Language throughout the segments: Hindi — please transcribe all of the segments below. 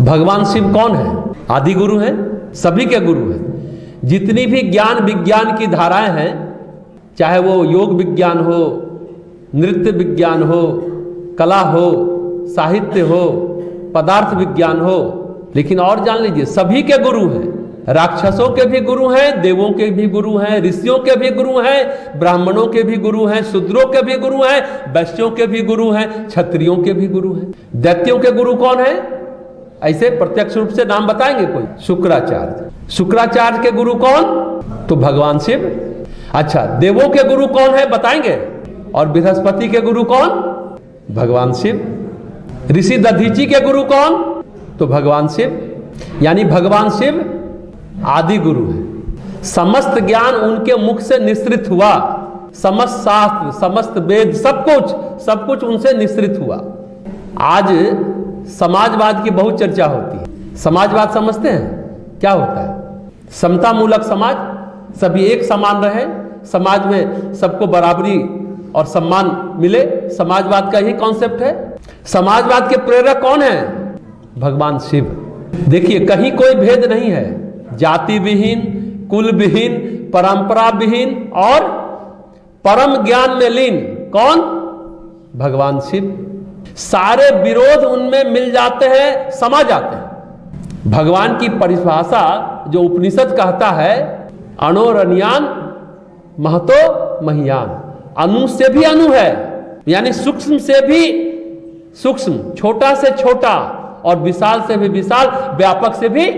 भगवान शिव कौन है? आदि गुरु हैं, सभी के गुरु हैं। जितनी भी ज्ञान विज्ञान की धाराएं हैं, चाहे वो योग विज्ञान हो, नृत्य विज्ञान हो, कला हो, साहित्य हो, पदार्थ विज्ञान हो, लेकिन और जान लीजिए सभी के गुरु हैं। राक्षसों के भी गुरु हैं, देवों के भी गुरु हैं, ऋषियों के भी गुरु हैं, ब्राह्मणों के भी गुरु हैं, शूद्रों के भी गुरु हैं, वैश्यों के भी गुरु हैं, क्षत्रियों के भी गुरु हैं। दैत्यों के गुरु कौन है? ऐसे प्रत्यक्ष रूप से नाम बताएंगे कोई? शुक्राचार्य। शुक्राचार्य के गुरु कौन? तो भगवान शिव। अच्छा, देवों के गुरु कौन है बताएंगे? और बृहस्पति के गुरु कौन? भगवान शिव। ऋषि दधीची के गुरु कौन? तो भगवान शिव। यानी भगवान शिव आदि गुरु है। समस्त ज्ञान उनके मुख से निश्रित हुआ, समस्त शास्त्र, समस्त वेद, सब कुछ उनसे निश्रित हुआ। आज समाजवाद की बहुत चर्चा होती है। समाजवाद समझते हैं क्या होता है? समता मूलक समाज, सभी एक समान रहे, समाज में सबको बराबरी और सम्मान मिले, समाजवाद का ही कॉन्सेप्ट है। समाजवाद के प्रेरक कौन है? भगवान शिव। देखिए कहीं कोई भेद नहीं है, जाति विहीन, कुल विहीन, परंपरा विहीन और परम ज्ञान में लीन। कौन? भगवान शिव। सारे विरोध उनमें मिल जाते हैं, समा जाते हैं। भगवान की परिभाषा जो उपनिषद कहता है, अणोरण्यान महतो महीयान, अणु से भी अणु है, यानी सूक्ष्म से भी सूक्ष्म, छोटा से छोटा और विशाल से भी विशाल, व्यापक से भी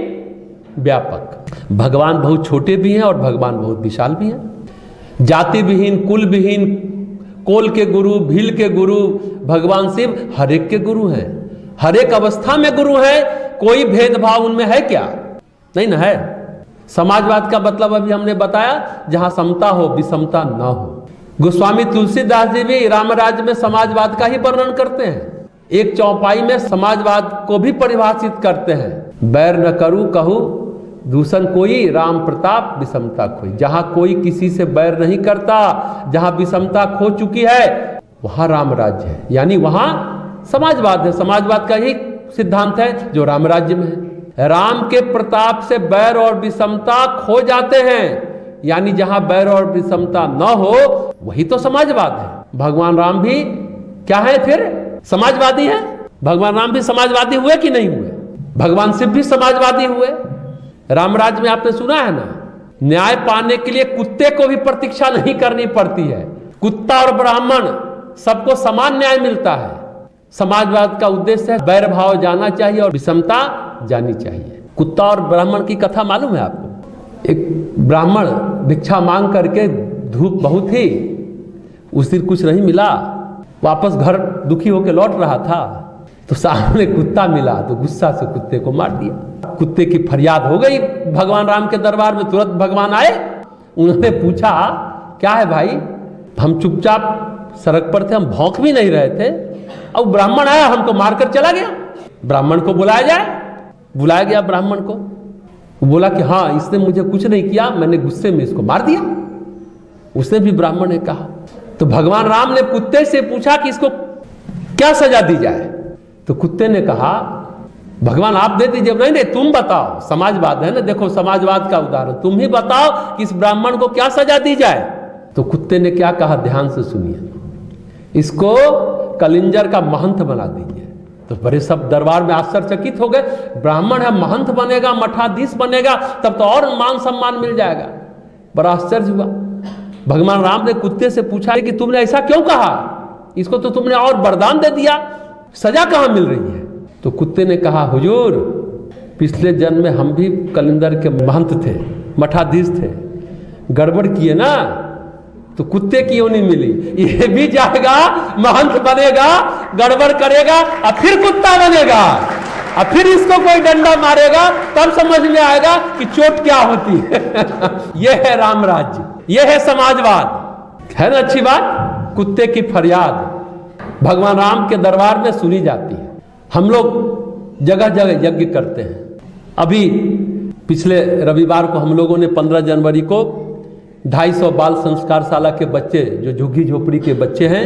व्यापक। भगवान बहुत छोटे भी हैं और भगवान बहुत विशाल भी हैं। जाति विहीन, कुल विहीन, कोल के गुरु, भील के गुरु, भगवान शिव हर एक के गुरु हैं, हर एक अवस्था में गुरु हैं। कोई भेदभाव उनमें है क्या? नहीं ना है। समाजवाद का मतलब अभी हमने बताया, जहां समता हो, विषमता न हो। गोस्वामी तुलसीदास जी भी रामराज्य में समाजवाद का ही वर्णन करते हैं। एक चौपाई में समाजवाद को भी परिभाषित करते हैं, बैर न करूं कहूं दूषण कोई, राम प्रताप विषमता खोई। जहां कोई किसी से बैर नहीं करता, जहां विषमता खो चुकी है, वहां राम राज्य है, यानी वहां समाजवाद है। समाजवाद का ही सिद्धांत है जो राम राज्य में है। राम के प्रताप से बैर और विषमता खो जाते हैं, यानी जहां बैर और विषमता न हो वही तो समाजवाद है। भगवान राम भी क्या है फिर? समाजवादी है। भगवान राम भी समाजवादी हुए कि नहीं हुए? भगवान शिव भी समाजवादी हुए। रामराज्य में आपने सुना है ना, न्याय पाने के लिए कुत्ते को भी प्रतीक्षा नहीं करनी पड़ती है। कुत्ता और ब्राह्मण सबको समान न्याय मिलता है। समाजवाद का उद्देश्य है बैर भाव जाना चाहिए और विषमता जानी चाहिए। कुत्ता और ब्राह्मण की कथा मालूम है आपको? एक ब्राह्मण भिक्षा मांग करके, धूप बहुत थी, उस दिन कुछ नहीं मिला, वापस घर दुखी होकर लौट रहा था, तो सामने कुत्ता मिला तो गुस्सा से कुत्ते को मार दिया। कुत्ते की फरियाद हो गई भगवान राम के दरबार में। तुरंत भगवान आए, उन्होंने पूछा क्या है भाई? हम चुपचाप सड़क पर थे, हम भौंक भी नहीं रहे थे, अब ब्राह्मण आया हमको मारकर चला गया। ब्राह्मण को बुलाया जाए। बुलाया गया ब्राह्मण को, वो बोला कि हाँ इसने मुझे कुछ नहीं किया, मैंने गुस्से में इसको मार दिया। उसने भी ब्राह्मण ने कहा। तो भगवान राम ने कुत्ते से पूछा कि इसको क्या सजा दी जाए? तो कुत्ते ने कहा भगवान आप दे दीजिए। नहीं तुम बताओ, समाजवाद है ना, देखो समाजवाद का उदाहरण, तुम ही बताओ कि इस ब्राह्मण को क्या सजा दी जाए। तो कुत्ते ने क्या कहा, ध्यान से सुनिए, इसको कलिंजर का महंत बना दीजिए। तो बड़े सब दरबार में आश्चर्यचकित हो गए, ब्राह्मण है महंत बनेगा, मठाधीश बनेगा, तब तो और मान सम्मान मिल जाएगा। बड़ा आश्चर्य हुआ। भगवान राम ने कुत्ते से पूछा कि तुमने ऐसा क्यों कहा, इसको तो तुमने और वरदान दे दिया, सजा कहां मिल रही है? तो कुत्ते ने कहा हुजूर पिछले जन्म में हम भी कलिंदर के महंत थे, मठाधीश थे, गड़बड़ किए ना, तो कुत्ते की योनि मिली। ये भी जाएगा, महंत बनेगा, गड़बड़ करेगा और फिर कुत्ता बनेगा, और फिर इसको कोई डंडा मारेगा, तब समझ में आएगा कि चोट क्या होती है। यह है राम राज्य, यह है समाजवाद। है ना अच्छी बात? कुत्ते की फरियाद भगवान राम के दरबार में सुनी जाती है। हम लोग जगह जगह यज्ञ करते हैं। अभी पिछले रविवार को हम लोगों ने 15 जनवरी को 250 बाल संस्कार शाला के बच्चे, जो झुग्गी झोपड़ी के बच्चे हैं,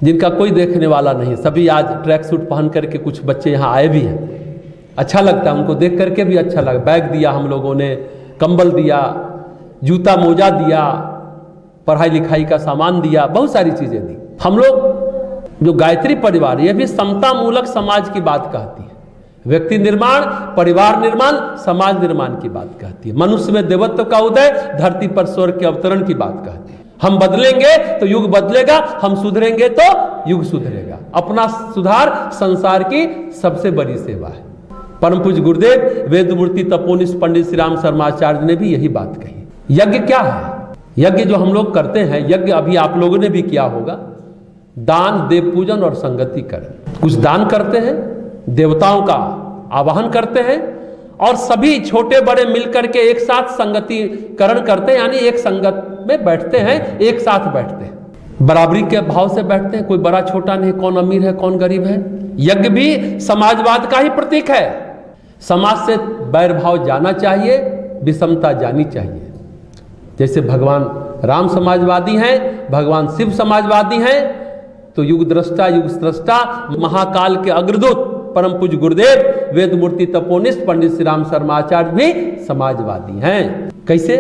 जिनका कोई देखने वाला नहीं, सभी आज ट्रैक सूट पहन करके कुछ बच्चे यहाँ आए भी हैं, अच्छा लगता है, उनको देख करके भी अच्छा लगा। बैग दिया हम लोगों ने, कंबल दिया, जूता मोजा दिया, पढ़ाई लिखाई का सामान दिया, बहुत सारी चीजें दी। हम लोग जो गायत्री परिवार, यह भी समता मूलक समाज की बात कहती है। व्यक्ति निर्माण, परिवार निर्माण, समाज निर्माण की बात कहती है। मनुष्य में देवत्व का उदय, धरती पर स्वर्ग के अवतरण की बात कहती है। हम बदलेंगे तो युग बदलेगा, हम सुधरेंगे तो युग सुधरेगा। अपना सुधार संसार की सबसे बड़ी सेवा है। परम पूज्य गुरुदेव वेदमूर्ति तपोनिष्ठ पंडित श्री राम शर्माचार्य ने भी यही बात कही। यज्ञ क्या है? यज्ञ जो हम लोग करते हैं, यज्ञ अभी आप लोगों ने भी किया होगा, दान, देव पूजन और संगति करें। कुछ दान करते हैं, देवताओं का आवाहन करते हैं, और सभी छोटे बड़े मिलकर के एक साथ संगतिकरण करते हैं, यानी एक संगत में बैठते हैं, एक साथ बैठते हैं, बराबरी के भाव से बैठते हैं। कोई बड़ा छोटा नहीं, कौन अमीर है कौन गरीब है। यज्ञ भी समाजवाद का ही प्रतीक है। समाज से बैर भाव जाना चाहिए, विषमता जानी चाहिए। जैसे भगवान राम समाजवादी हैं, भगवान शिव समाजवादी हैं, तो युग दृष्टा युग स्रष्टा महाकाल के अग्रदूत परम पूज्य गुरुदेव वेदमूर्ति तपोनिष्ठ पंडित श्री राम शर्माचार्य भी समाजवादी हैं। कैसे?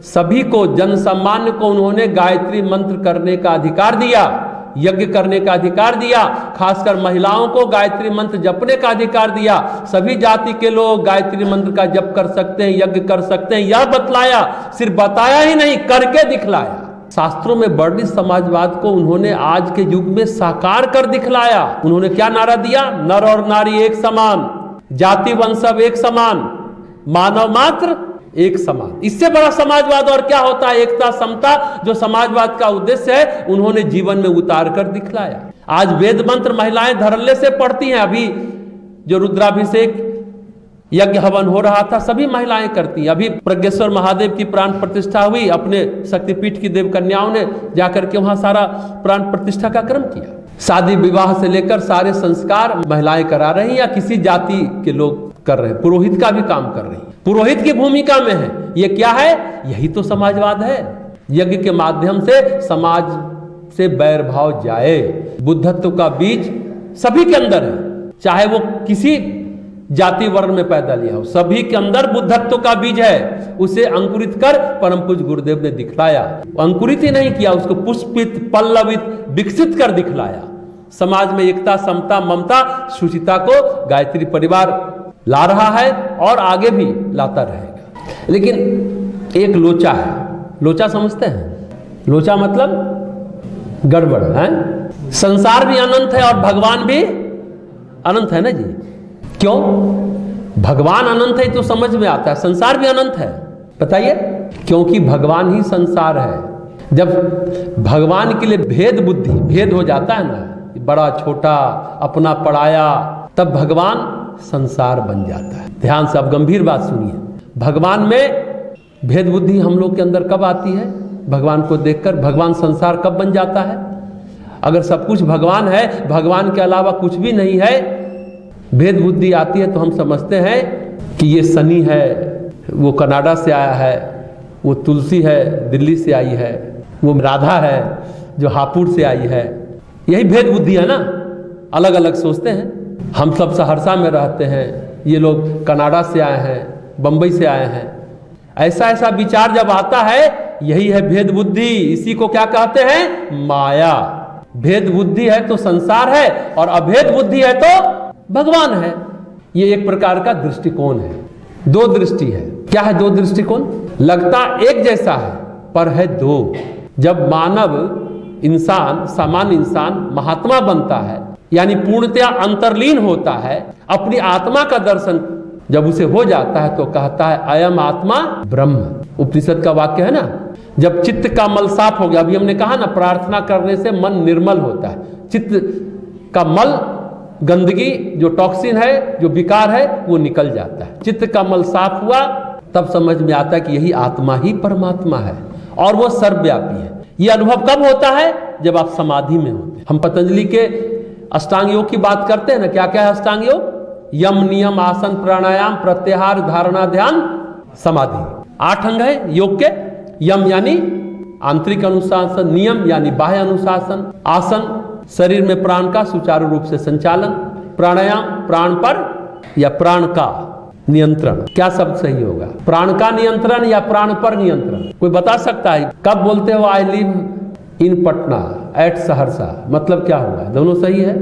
सभी को, जन सामान्य को उन्होंने गायत्री मंत्र करने का अधिकार दिया, यज्ञ करने का अधिकार दिया, खासकर महिलाओं को गायत्री मंत्र जपने का अधिकार दिया। सभी जाति के लोग गायत्री मंत्र का जप कर सकते हैं, यज्ञ कर सकते हैं, यह बतलाया। सिर्फ बताया ही नहीं, करके दिखलाया। शास्त्रों में वर्णित समाजवाद को उन्होंने आज के युग में साकार कर दिखलाया। उन्होंने क्या नारा दिया? नर और नारी एक समान, जाति वंशव एक समान, मानव मात्र एक समान। इससे बड़ा समाजवाद और क्या होता है? एकता, समता, जो समाजवाद का उद्देश्य है, उन्होंने जीवन में उतार कर दिखलाया। आज वेद मंत्र महिलाएं धड़ल्ले से पढ़ती हैं। अभी जो रुद्राभिषेक यज्ञ हवन हो रहा था, सभी महिलाएं करती हैं। अभी प्रज्ञेश्वर महादेव की प्राण प्रतिष्ठा हुई, अपने शक्तिपीठ की देव कन्याओं ने जाकर के वहां सारा प्राण प्रतिष्ठा का क्रम किया। शादी विवाह से लेकर सारे संस्कार महिलाएं करा रही हैं, या किसी जाति के लोग कर रहे हैं। पुरोहित का भी काम कर रही है, पुरोहित की भूमिका में है। ये क्या है? यही तो समाजवाद है। यज्ञ के माध्यम से समाज से बैर भाव जाए। बुद्धत्व का बीज सभी के अंदर है, चाहे वो किसी जाति वर्ण में पैदा लिया हो, सभी के अंदर बुद्धत्व का बीज है। उसे अंकुरित कर परम पूज्य गुरुदेव ने दिखलाया। अंकुरित ही नहीं किया, उसको पुष्पित, पल्लवित, विकसित कर दिखलाया। समाज में एकता, समता, ममता, शुचिता को गायत्री परिवार ला रहा है और आगे भी लाता रहेगा। लेकिन एक लोचा है। लोचा समझते हैं? लोचा मतलब गड़बड़ है। संसार भी अनंत है और भगवान भी अनंत है ना जी। क्यों? भगवान अनंत है तो समझ में आता है, संसार भी अनंत है। बताइए, क्योंकि भगवान ही संसार है। जब भगवान के लिए भेद बुद्धि, भेद हो जाता है ना, बड़ा छोटा, अपना पराया, तब भगवान संसार बन जाता है। ध्यान से अब गंभीर बात सुनिए। भगवान में भेद बुद्धि हम लोग के अंदर कब आती है? भगवान को देखकर। भगवान संसार कब बन जाता है? अगर सब कुछ भगवान है, भगवान के अलावा कुछ भी नहीं है, भेद बुद्धि आती है तो हम समझते हैं कि ये सनी है, वो कनाडा से आया है, वो तुलसी है, दिल्ली से आई है, वो राधा है जो हापुड़ से आई है। यही भेद बुद्धि है ना। अलग अलग सोचते हैं। हम सब सहरसा में रहते हैं, ये लोग कनाडा से आए हैं, बंबई से आए हैं। ऐसा ऐसा विचार जब आता है, यही है भेद बुद्धि। इसी को क्या कहते हैं? माया। भेद बुद्धि है तो संसार है, और अभेद बुद्धि है तो भगवान है। ये एक प्रकार का दृष्टिकोण है। दो दृष्टि है। क्या है दो दृष्टिकोण? लगता एक जैसा है पर है दो। जब मानव इंसान, सामान्य इंसान महात्मा बनता है, यानी पूर्णतया अंतर्लीन होता है, अपनी आत्मा का दर्शन जब उसे हो जाता है तो कहता है अयम आत्मा ब्रह्म। उपनिषद का वाक्य है ना। जब चित्त का मल साफ हो गया, अभी हमने कहा ना, प्रार्थना करने से मन निर्मल होता है। चित्त का मल, गंदगी, जो टॉक्सिन है, जो विकार है, वो निकल जाता है। चित्त का मल साफ हुआ, तब समझ में आता है कि यही आत्मा ही परमात्मा है और वो सर्वव्यापी है। ये अनुभव कब होता है? जब आप समाधि में होते हैं। हम पतंजलि के अष्टांग योग की बात करते हैं ना। क्या क्या है अष्टांग योग? यम, नियम, आसन, प्राणायाम, प्रत्याहार, धारणा, ध्यान, समाधि। 8 अंग है योग के। यम यानी आंतरिक अनुशासन, नियम यानी बाह्य अनुशासन, आसन शरीर में प्राण का सुचारू रूप से संचालन, प्राणायाम प्राण पर या प्राण का नियंत्रण, क्या शब्द सही होगा? प्राण का नियंत्रण या प्राण पर नियंत्रण? कोई बता सकता है? कब बोलते हो I live in Patna at Saharsa, मतलब क्या होगा? दोनों सही है।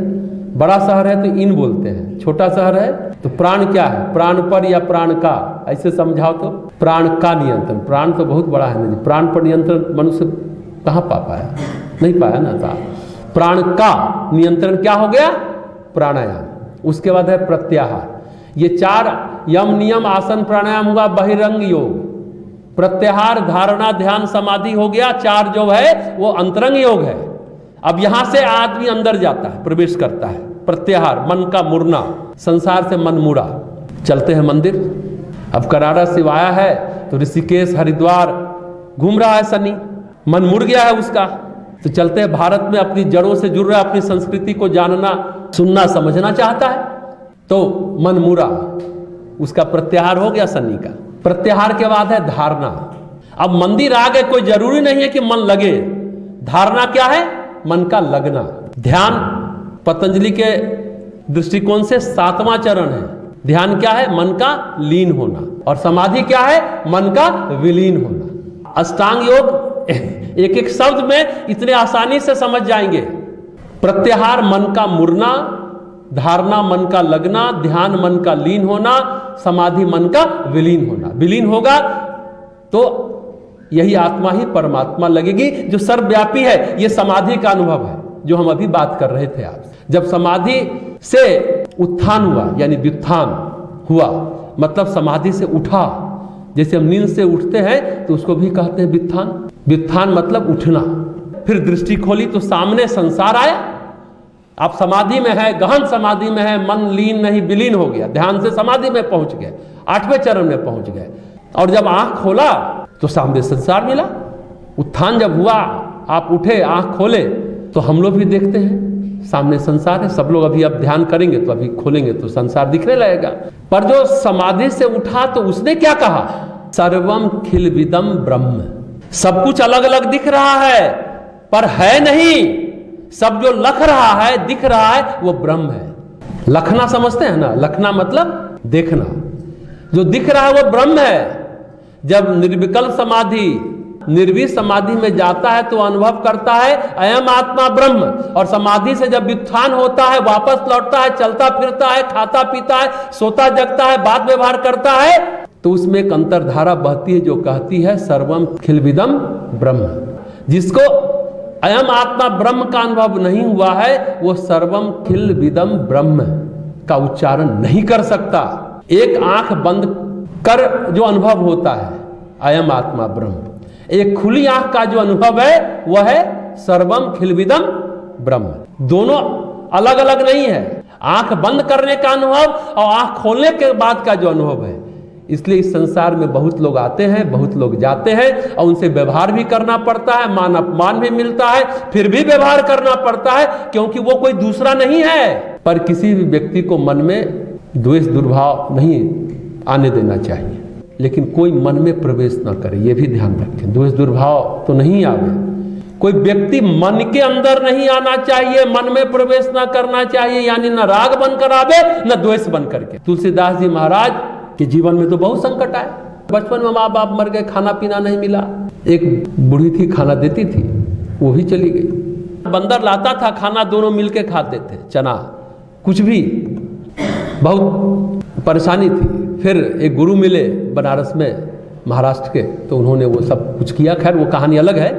बड़ा शहर है तो इन बोलते हैं, छोटा शहर है तो प्राण क्या है? प्राण पर या प्राण का, ऐसे समझाओ तो। प्राण का नियंत्रण, प्राण तो बहुत बड़ा है ना जी, प्राण पर नियंत्रण मनुष्य कहाँ पा पाया? नहीं पाया ना था। प्राण का नियंत्रण क्या हो गया? प्राणायाम। उसके बाद है प्रत्याहार। ये 4 यम नियम आसन प्राणायाम हुआ बहिरंग योग। प्रत्याहार धारणा ध्यान समाधि हो गया। 4 जो है वो अंतरंग योग है। अब यहां से आदमी अंदर जाता है, प्रवेश करता है। प्रत्याहार मन का मुड़ना, संसार से मन मुड़ा। चलते हैं मंदिर। अब करारा शिव आया है तो ऋषिकेश हरिद्वार घूम रहा है शनि, मन मुड़ गया है उसका, तो चलते हैं भारत में अपनी जड़ों से जुड़ रहा है, अपनी संस्कृति को जानना सुनना समझना चाहता है, तो मन मुड़ा, उसका प्रत्याहार हो गया शनि का। प्रत्याहार के बाद है धारणा। अब मंदिर आ गए, कोई जरूरी नहीं है कि मन लगे। धारणा क्या है? मन का लगना। ध्यान पतंजलि के दृष्टिकोण से 7वां चरण है। ध्यान क्या है? मन का लीन होना। और समाधि क्या है? मन का विलीन होना। अष्टांग योग एक एक शब्द में इतने आसानी से समझ जाएंगे। प्रत्याहार मन का मुड़ना, धारणा मन का लगना, ध्यान मन का लीन होना, समाधि मन का विलीन होना। विलीन होगा तो यही आत्मा ही परमात्मा लगेगी जो सर्वव्यापी है। ये समाधि का अनुभव है जो हम अभी बात कर रहे थे आप। जब समाधि से उत्थान हुआ यानी व्युत्थान हुआ, मतलब समाधि से उठा, जैसे हम नींद से उठते हैं तो उसको भी कहते हैं व्युत्थान। व्युत्थान मतलब उठना। फिर दृष्टि खोली तो सामने संसार आया। आप समाधि में है, गहन समाधि में है, मन लीन नहीं विलीन हो गया, ध्यान से समाधि में पहुंच गए, 8वें चरण में पहुंच गए। और जब आंख खोला तो सामने संसार मिला। उत्थान जब हुआ, आप उठे, आंख खोले, तो हम लोग भी देखते हैं सामने संसार है। सब लोग अभी अब ध्यान करेंगे तो अभी खोलेंगे तो संसार दिखने लगेगा। पर जो समाधि से उठा तो उसने क्या कहा? सर्वम खिलविदम ब्रह्म। सब कुछ अलग अलग दिख रहा है पर है नहीं। सब जो लख रहा है, दिख रहा है, वो ब्रह्म है। लखना समझते हैं ना? लखना मतलब देखना। जो दिख रहा है वो ब्रह्म है। जब निर्विकल्प समाधि, निर्विष समाधि में जाता है तो अनुभव करता है अयम आत्मा ब्रह्म। और समाधि से जब व्युत्थान होता है, वापस लौटता है, चलता फिरता है, खाता पीता है, सोता जगता है, बात व्यवहार करता है, तो उसमें एक अंतर्धारा बहती है जो कहती है सर्वम खिलविदम ब्रह्म। जिसको अयम आत्मा ब्रह्म का अनुभव नहीं हुआ है वो सर्वम खिलविदम ब्रह्म का उच्चारण नहीं कर सकता। एक आंख बंद कर जो अनुभव होता है अयम आत्मा ब्रह्म, एक खुली आंख का जो अनुभव है वह है सर्वम खिलविदम ब्रह्म। दोनों अलग अलग नहीं है। आंख बंद करने का अनुभव और आंख खोलने के बाद का जो अनुभव है। इसलिए इस संसार में बहुत लोग आते हैं, बहुत लोग जाते हैं और उनसे व्यवहार भी करना पड़ता है, मान अपमान भी मिलता है, फिर भी व्यवहार करना पड़ता है क्योंकि वो कोई दूसरा नहीं है। पर किसी भी व्यक्ति को मन में द्वेष दुर्भाव नहीं आने देना चाहिए, लेकिन कोई मन में प्रवेश ना करे, ये भी ध्यान रखें। द्वेष दुर्भाव तो नहीं आवे। कोई व्यक्ति मन के अंदर नहीं आना चाहिए, मन में प्रवेश ना करना चाहिए, यानी न राग बनकर आवे न द्वेष बन करके। तुलसीदास जी महाराज के जीवन में तो बहुत संकट आए। बचपन में माँ बाप मर गए, खाना पीना नहीं मिला। एक बूढ़ी थी, खाना देती थी, वो भी चली गई। बंदर लाता था खाना, दोनों मिलके खाते थे, चना कुछ भी। बहुत परेशानी थी। फिर एक गुरु मिले बनारस में, महाराष्ट्र के, तो उन्होंने वो सब कुछ किया। खैर वो कहानी अलग है।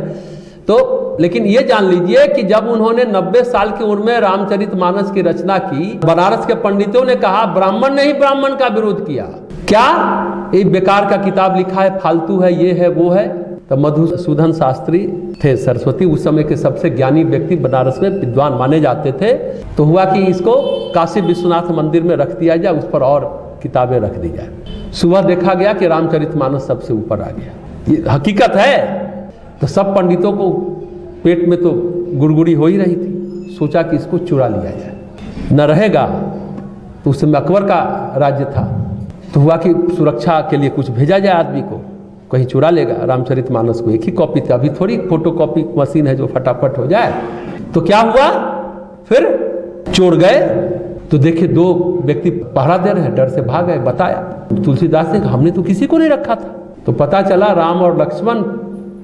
तो लेकिन ये जान लीजिए कि जब उन्होंने 90 साल की उम्र में रामचरितमानस की रचना की, बनारस के पंडितों ने कहा ब्राह्मण ने ही ब्राह्मण का विरोध किया। क्या ये बेकार का किताब लिखा है, फालतू है, ये है वो है। तो मधुसूदन शास्त्री थे सरस्वती, उस समय के सबसे ज्ञानी व्यक्ति बनारस में विद्वान माने जाते थे। तो हुआ कि इसको काशी विश्वनाथ मंदिर में रख दिया जाए, उस पर और किताबें रख दी जाए। सुबह देखा गया कि रामचरितमानस सबसे ऊपर आ गया। ये हकीकत है। तो सब पंडितों को पेट में तो गुड़गुड़ी हो ही रही थी। सोचा कि इसको चुरा लिया जाए, न रहेगा। तो उस समय अकबर का राज्य था। तो हुआ कि सुरक्षा के लिए कुछ भेजा जाए आदमी को, कहीं चुरा लेगा। रामचरितमानस को एक ही कॉपी थी, अभी थोड़ी फोटो कॉपी मशीन है जो फटाफट हो जाए। तो क्या हुआ, फिर चोर गए, तो देखिए 2 व्यक्ति पहरा दे रहे हैं, डर से भाग गए। बताया तुलसीदास ने, हमने तो किसी को नहीं रखा था। तो पता चला राम और लक्ष्मण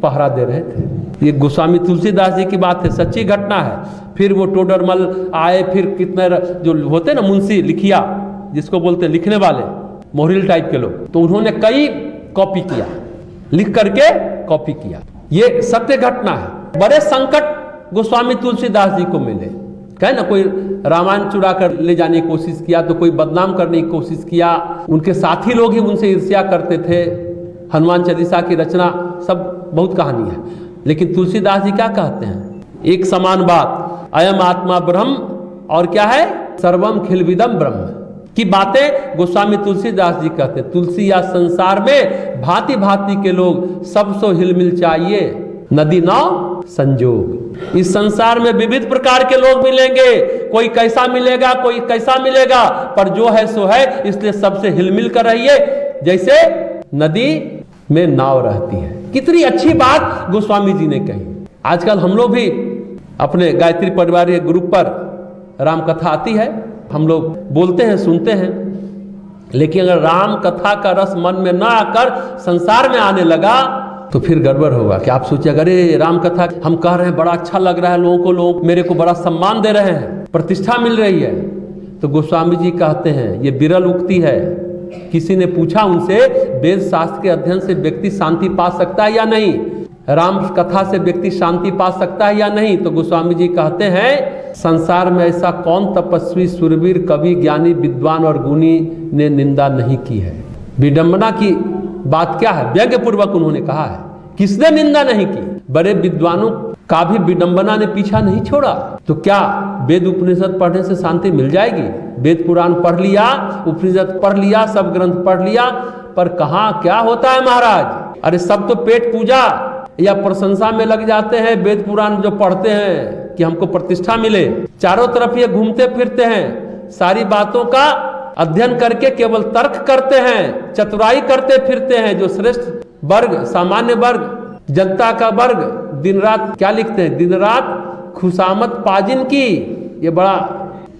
पहरा दे रहे थे। ये गोस्वामी तुलसीदास जी की बात है, सच्ची घटना है। फिर वो टोडरमल आए, फिर कितने जो होते ना मुंशी लिखिया, जिसको बोलते लिखने वाले, मोहरिल टाइप के लोग, तो उन्होंने कई कॉपी किया, लिख करके कॉपी किया। ये सत्य घटना है। बड़े संकट गोस्वामी तुलसीदास जी को मिले। कहे ना, कोई रामायण चुरा कर ले जाने की कोशिश किया, तो कोई बदनाम करने की कोशिश किया, उनके साथी लोग ही उनसे ईर्ष्या करते थे। हनुमान चालीसा की रचना, सब बहुत कहानी है। लेकिन तुलसीदास जी क्या कहते हैं? एक समान बात, अयम आत्मा ब्रह्म, और क्या है? सर्वम खिलविदम ब्रह्म की बातें गोस्वामी तुलसीदास जी कहते हैं। तुलसी या संसार में भांति भांति के लोग, सबसो हिलमिल चाहिए, नदी नाव संजोग। इस संसार में विविध प्रकार के लोग मिलेंगे, कोई कैसा मिलेगा, कोई कैसा मिलेगा, पर जो है सो है, इसलिए सबसे हिलमिल कर रहिए, जैसे नदी में नाव रहती है। कितनी अच्छी बात गोस्वामी जी ने कही। आजकल हम लोग भी अपने गायत्री परिवार के ग्रुप पर राम कथा आती है, हम लोग बोलते हैं, सुनते हैं। लेकिन अगर राम कथा का रस मन में ना आकर संसार में आने लगा तो फिर गड़बड़ होगा। कि आप सोचिए, अरे राम कथा हम कह रहे हैं, बड़ा अच्छा लग रहा है लोगों को, लोग मेरे को बड़ा सम्मान दे रहे हैं, प्रतिष्ठा मिल रही है। तो गोस्वामी जी कहते हैं, ये विरल उक्ति है। किसी ने पूछा उनसे, वेद शास्त्र के अध्ययन से व्यक्ति शांति पा सकता है या नहीं, राम कथा से व्यक्ति शांति पा सकता है या नहीं? तो गोस्वामी जी कहते हैं, संसार में ऐसा कौन तपस्वी, सुरवीर, कवि, ज्ञानी, विद्वान और गुणी ने निंदा नहीं की है। विडंबना की बात क्या है? व्यंग्य पूर्वक उन्होंने कहा है। किसने निंदा नहीं की? बड़े विद्वानों का भी विडंबना ने पीछा नहीं छोड़ा। तो क्या वेद उपनिषद पढ़ने से शांति मिल जाएगी? वेद पुराण पढ़ लिया, उपनिषद पढ़ लिया, सब ग्रंथ पढ़ लिया, पर कहाँ क्या होता है महाराज? अरे सब तो पेट पूजा या प्रशंसा में लग जाते हैं। वेद पुराण जो पढ़ते हैं कि हमको प्रतिष्ठा मिले, चारों तरफ ये घूमते फिरते हैं, सारी बातों का अध्ययन करके केवल तर्क करते हैं, चतुराई करते फिरते हैं। जो श्रेष्ठ वर्ग, सामान्य वर्ग, जनता का वर्ग दिन रात क्या लिखते हैं? दिन रात खुशामद पाजिन की। ये बड़ा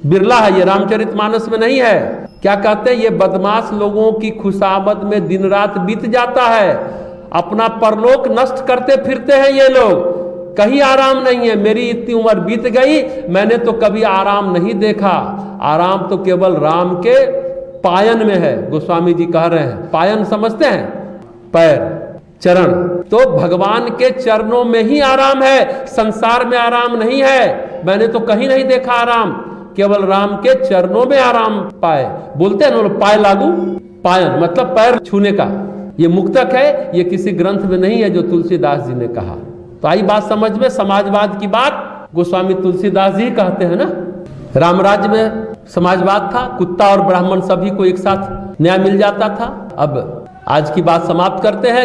बिरला है, ये रामचरितमानस में नहीं है। क्या कहते हैं? ये बदमाश लोगों की खुशामद में दिन रात बीत जाता है, अपना परलोक नष्ट करते फिरते हैं ये लोग। कहीं आराम नहीं है। मेरी इतनी उम्र बीत गई, मैंने तो कभी आराम नहीं देखा। आराम तो केवल राम के पायन में है। गोस्वामी जी कह रहे हैं, पायन समझते हैं? पैर, चरण। तो भगवान के चरणों में ही आराम है, संसार में आराम नहीं है। मैंने तो कहीं नहीं देखा आराम, केवल राम के चरणों में आराम पाए। बोलते हैं ना, पाए लागू, पायन मतलब पैर छूने का। ये मुक्तक है, ये किसी ग्रंथ में नहीं है जो तुलसीदास जी ने कहा। तो आई बात समझ में, समाजवाद की बात गोस्वामी तुलसीदास जी कहते हैं ना। राम राज्य में समाजवाद था, कुत्ता और ब्राह्मण सभी को एक साथ न्याय मिल जाता था। अब आज की बात समाप्त करते हैं।